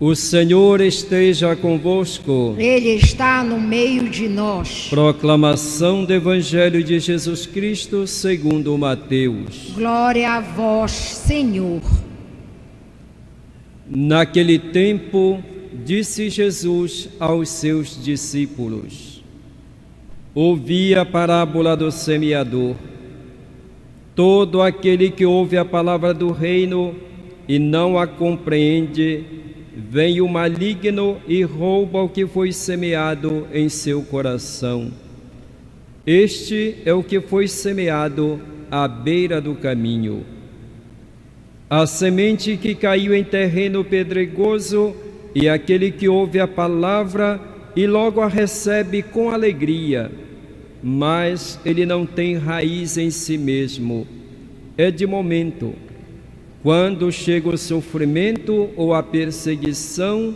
O Senhor esteja convosco. Ele está no meio de nós. Proclamação do Evangelho de Jesus Cristo segundo Mateus. Glória a vós, Senhor. Naquele tempo, disse Jesus aos seus discípulos: ouvi a parábola do semeador. Todo aquele que ouve a palavra do reino e não a compreende, vem o maligno e rouba o que foi semeado em seu coração. Este é o que foi semeado à beira do caminho. A semente que caiu em terreno pedregoso é aquele que ouve a palavra e logo a recebe com alegria, mas ele não tem raiz em si mesmo. É de momento. Quando chega o sofrimento ou a perseguição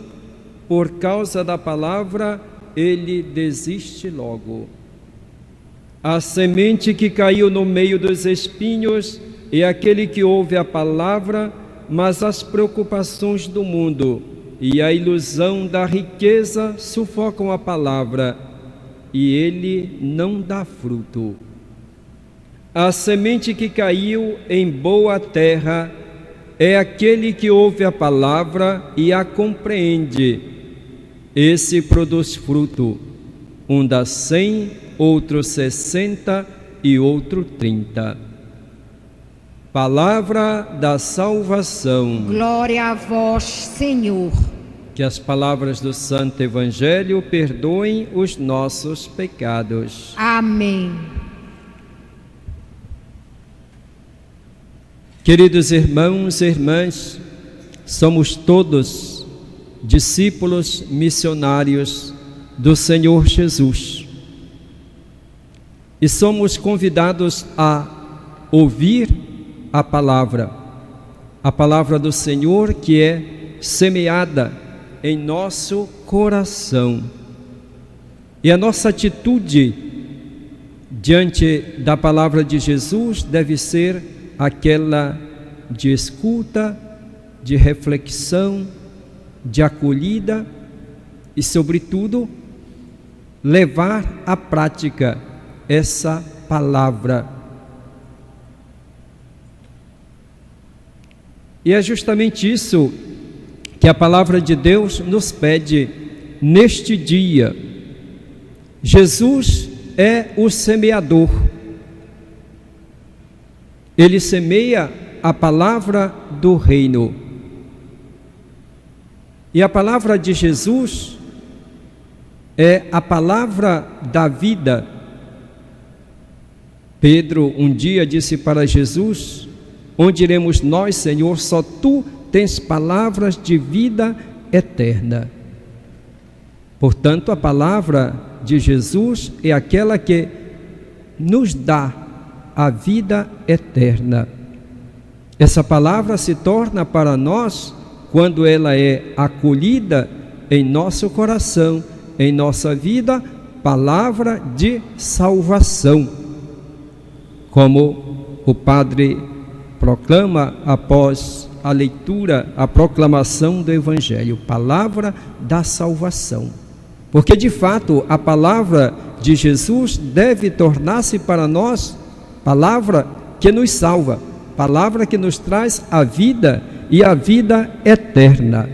por causa da palavra, ele desiste logo. A semente que caiu no meio dos espinhos é aquele que ouve a palavra, mas as preocupações do mundo e a ilusão da riqueza sufocam a palavra e ele não dá fruto. A semente que caiu em boa terra é aquele que ouve a palavra e a compreende. Esse produz fruto, um dá 100, outro 60 e outro 30. Palavra da salvação. Glória a vós, Senhor. Que as palavras do Santo Evangelho perdoem os nossos pecados. Amém. Queridos irmãos e irmãs, somos todos discípulos missionários do Senhor Jesus e somos convidados a ouvir a palavra do Senhor que é semeada em nosso coração. E a nossa atitude diante da palavra de Jesus deve ser aquela de escuta, de reflexão, de acolhida e, sobretudo, levar à prática essa palavra. E é justamente isso que a palavra de Deus nos pede neste dia. Jesus é o semeador. Ele semeia a palavra do reino. E a palavra de Jesus é a palavra da vida. Pedro um dia disse para Jesus: onde iremos nós, Senhor? Só Tu tens palavras de vida eterna. Portanto, a palavra de Jesus é aquela que nos dá a vida eterna. Essa palavra se torna para nós, quando ela é acolhida em nosso coração, em nossa vida, palavra de salvação. Como o Padre proclama após a leitura, a proclamação do Evangelho, palavra da salvação. Porque de fato a palavra de Jesus deve tornar-se para nós palavra que nos salva, palavra que nos traz a vida e a vida eterna.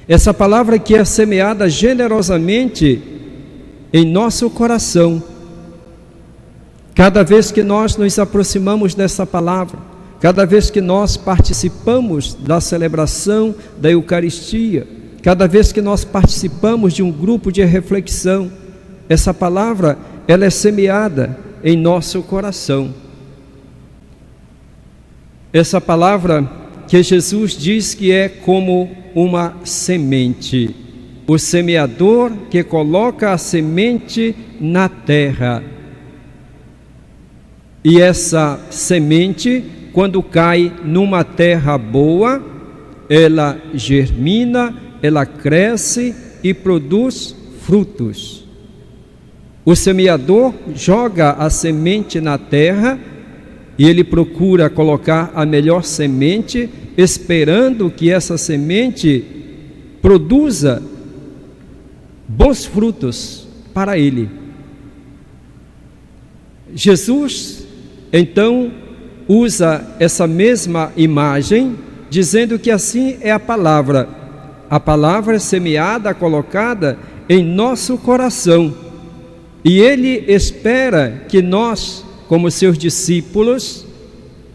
Essa palavra que é semeada generosamente em nosso coração. Cada vez que nós nos aproximamos dessa palavra, cada vez que nós participamos da celebração da Eucaristia, cada vez que nós participamos de um grupo de reflexão, essa palavra, ela é semeada em nosso coração. Essa palavra que Jesus diz que é como uma semente. O semeador que coloca a semente na terra. E essa semente, quando cai numa terra boa, ela germina, ela cresce e produz frutos. O semeador joga a semente na terra e ele procura colocar a melhor semente, esperando que essa semente produza bons frutos para Ele. Jesus, então, usa essa mesma imagem, dizendo que assim é a palavra. A palavra é semeada, colocada em nosso coração. E Ele espera que nós, como seus discípulos,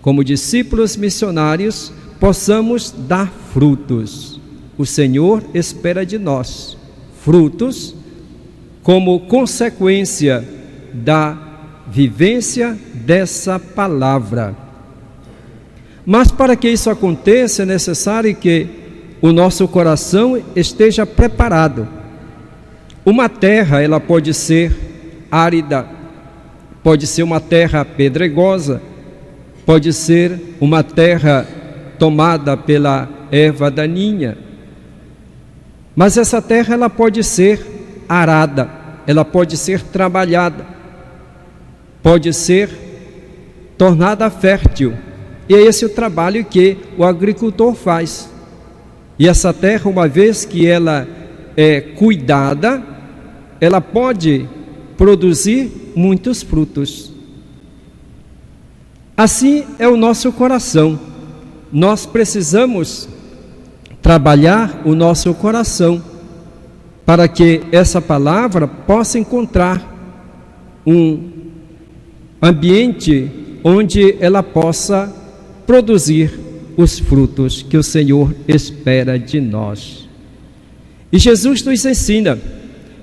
como discípulos missionários, possamos dar frutos. O Senhor espera de nós frutos como consequência da vivência dessa palavra. Mas para que isso aconteça, é necessário que o nosso coração esteja preparado. Uma terra, ela pode ser árida, pode ser uma terra pedregosa, pode ser uma terra tomada pela erva daninha. Mas essa terra, ela pode ser arada, ela pode ser trabalhada, pode ser tornada fértil. E é esse o trabalho que o agricultor faz. E essa terra, uma vez que ela é cuidada, ela pode produzir muitos frutos. Assim é o nosso coração. Nós precisamos trabalhar o nosso coração para que essa palavra possa encontrar um ambiente onde ela possa produzir os frutos que o Senhor espera de nós. E Jesus nos ensina,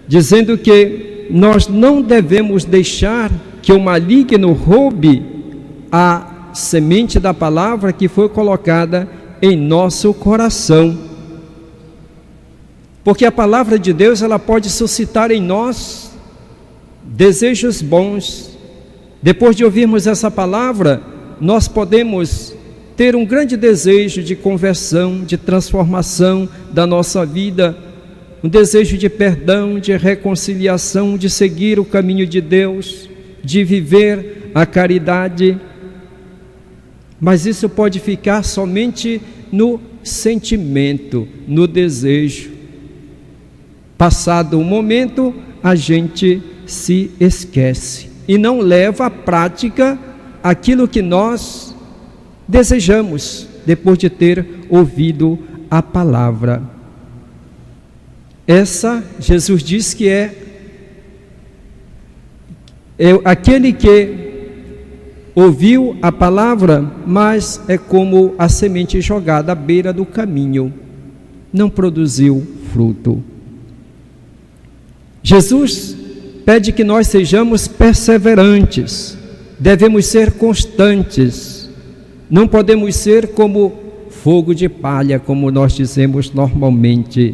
dizendo que nós não devemos deixar que o maligno roube a semente da palavra que foi colocada em nosso coração. Porque a palavra de Deus, ela pode suscitar em nós desejos bons. Depois de ouvirmos essa palavra, nós podemos ter um grande desejo de conversão, de transformação da nossa vida, um desejo de perdão, de reconciliação, de seguir o caminho de Deus, de viver a caridade. Mas isso pode ficar somente no sentimento, no desejo. Passado o momento, a gente se esquece e não leva à prática aquilo que nós desejamos depois de ter ouvido a palavra. Essa, Jesus diz que é aquele que ouviu a palavra, mas é como a semente jogada à beira do caminho, não produziu fruto. Jesus pede que nós sejamos perseverantes, devemos ser constantes, não podemos ser como fogo de palha, como nós dizemos normalmente.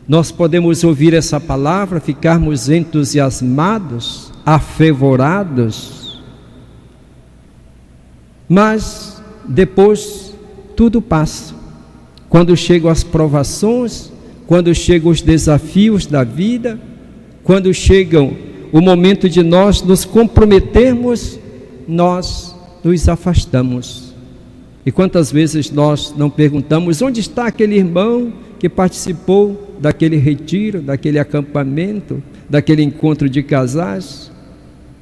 Nós podemos ouvir essa palavra, ficarmos entusiasmados, afervorados, mas depois tudo passa. Quando chegam as provações, quando chegam os desafios da vida, quando chegam o momento de nós nos comprometermos, nós nos afastamos. E quantas vezes nós não perguntamos: onde está aquele irmão que participou daquele retiro, daquele acampamento, daquele encontro de casais?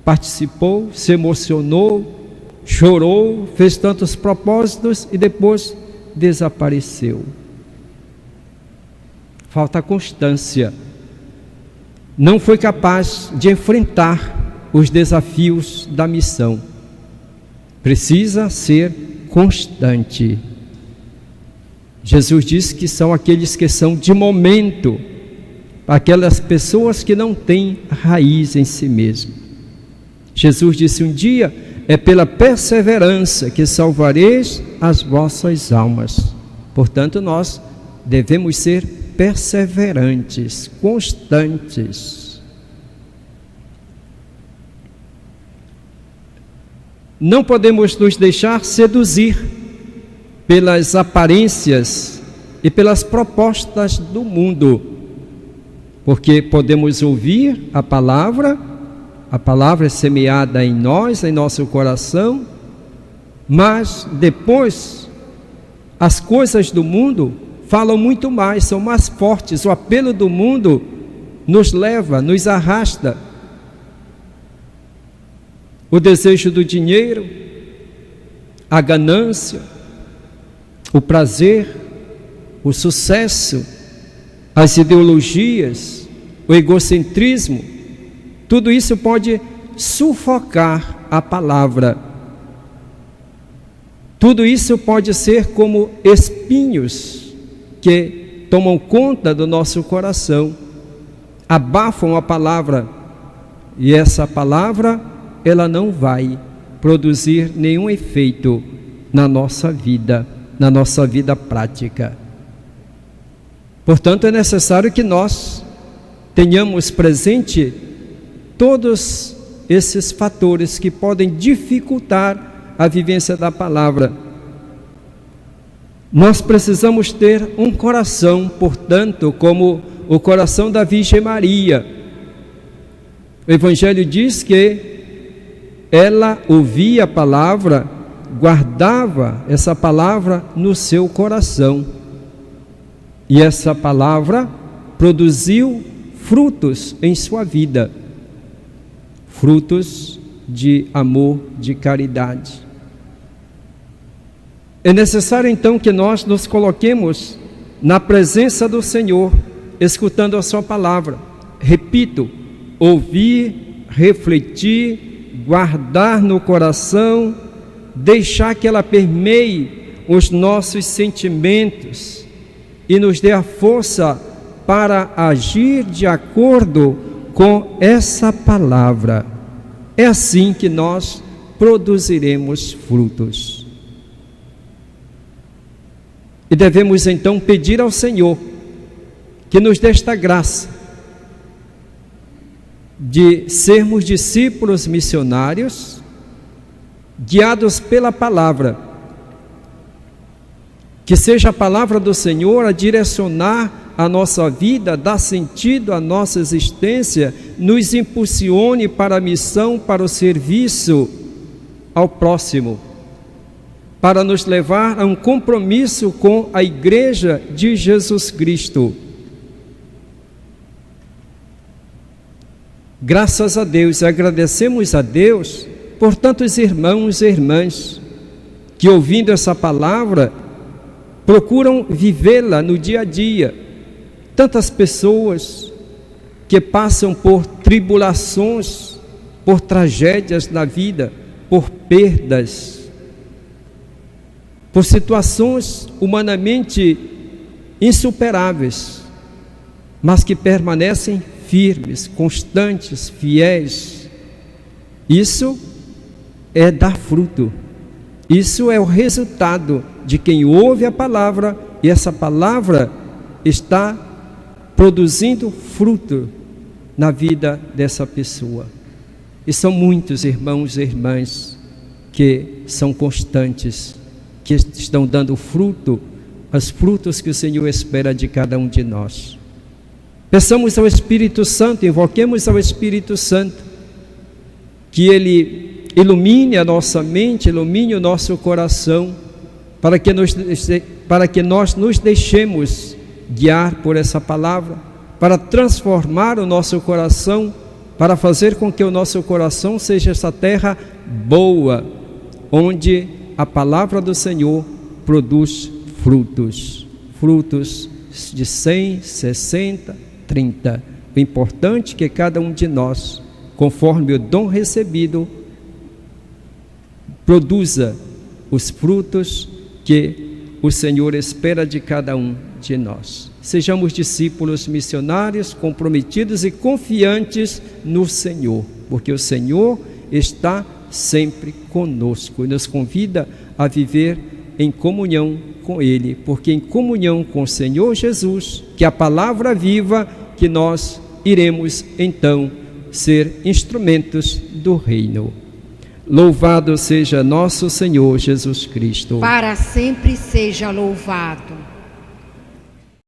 Participou, se emocionou, chorou, fez tantos propósitos e depois desapareceu. Falta constância. Não foi capaz de enfrentar os desafios da missão. Precisa ser constante. Jesus disse que são aqueles que são de momento, aquelas pessoas que não têm raiz em si mesmo. Jesus disse um dia: é pela perseverança que salvareis as vossas almas. Portanto, nós devemos ser perseverantes, constantes. Não podemos nos deixar seduzir pelas aparências e pelas propostas do mundo, porque podemos ouvir a palavra é semeada em nós, em nosso coração, mas depois as coisas do mundo falam muito mais, são mais fortes. O apelo do mundo nos leva, nos arrasta. O desejo do dinheiro, a ganância, o prazer, o sucesso, as ideologias, o egocentrismo, tudo isso pode sufocar a palavra. Tudo isso pode ser como espinhos que tomam conta do nosso coração, abafam a palavra, e essa palavra, ela não vai produzir nenhum efeito na nossa vida prática. Portanto, é necessário que nós tenhamos presente todos esses fatores que podem dificultar a vivência da palavra. Nós precisamos ter um coração, portanto, como o coração da Virgem Maria. O Evangelho diz que ela ouvia a palavra, guardava essa palavra no seu coração. E essa palavra produziu frutos em sua vida, frutos de amor, de caridade. É necessário então que nós nos coloquemos na presença do Senhor, escutando a sua palavra. Repito, ouvir, refletir, guardar no coração, deixar que ela permeie os nossos sentimentos e nos dê a força para agir de acordo com essa palavra. É assim que nós produziremos frutos. E devemos então pedir ao Senhor que nos dê esta graça de sermos discípulos missionários, guiados pela palavra. Que seja a palavra do Senhor a direcionar a nossa vida, dar sentido à nossa existência, nos impulsione para a missão, para o serviço ao próximo, para nos levar a um compromisso com a Igreja de Jesus Cristo. Graças a Deus, agradecemos a Deus por tantos irmãos e irmãs que, ouvindo essa palavra, procuram vivê-la no dia a dia. Tantas pessoas que passam por tribulações, por tragédias na vida, por perdas, por situações humanamente insuperáveis, mas que permanecem firmes, constantes, fiéis. Isso é dar fruto. Isso é o resultado de quem ouve a palavra, e essa palavra está produzindo fruto na vida dessa pessoa. E são muitos irmãos e irmãs que são constantes, que estão dando fruto, os frutos que o Senhor espera de cada um de nós. Peçamos ao Espírito Santo, invoquemos ao Espírito Santo, que Ele ilumine a nossa mente, ilumine o nosso coração, para que nós nos deixemos guiar por essa palavra, para transformar o nosso coração, para fazer com que o nosso coração seja essa terra boa, onde a palavra do Senhor produz frutos de 100, 60, 30. O importante é que cada um de nós, conforme o dom recebido, produza os frutos que o Senhor espera de cada um de nós. Sejamos discípulos missionários, comprometidos e confiantes no Senhor, porque o Senhor está sempre conosco e nos convida a viver em comunhão com Ele, porque em comunhão com o Senhor Jesus, que a palavra viva, que nós iremos então ser instrumentos do reino. Louvado seja nosso Senhor Jesus Cristo. Para sempre seja louvado.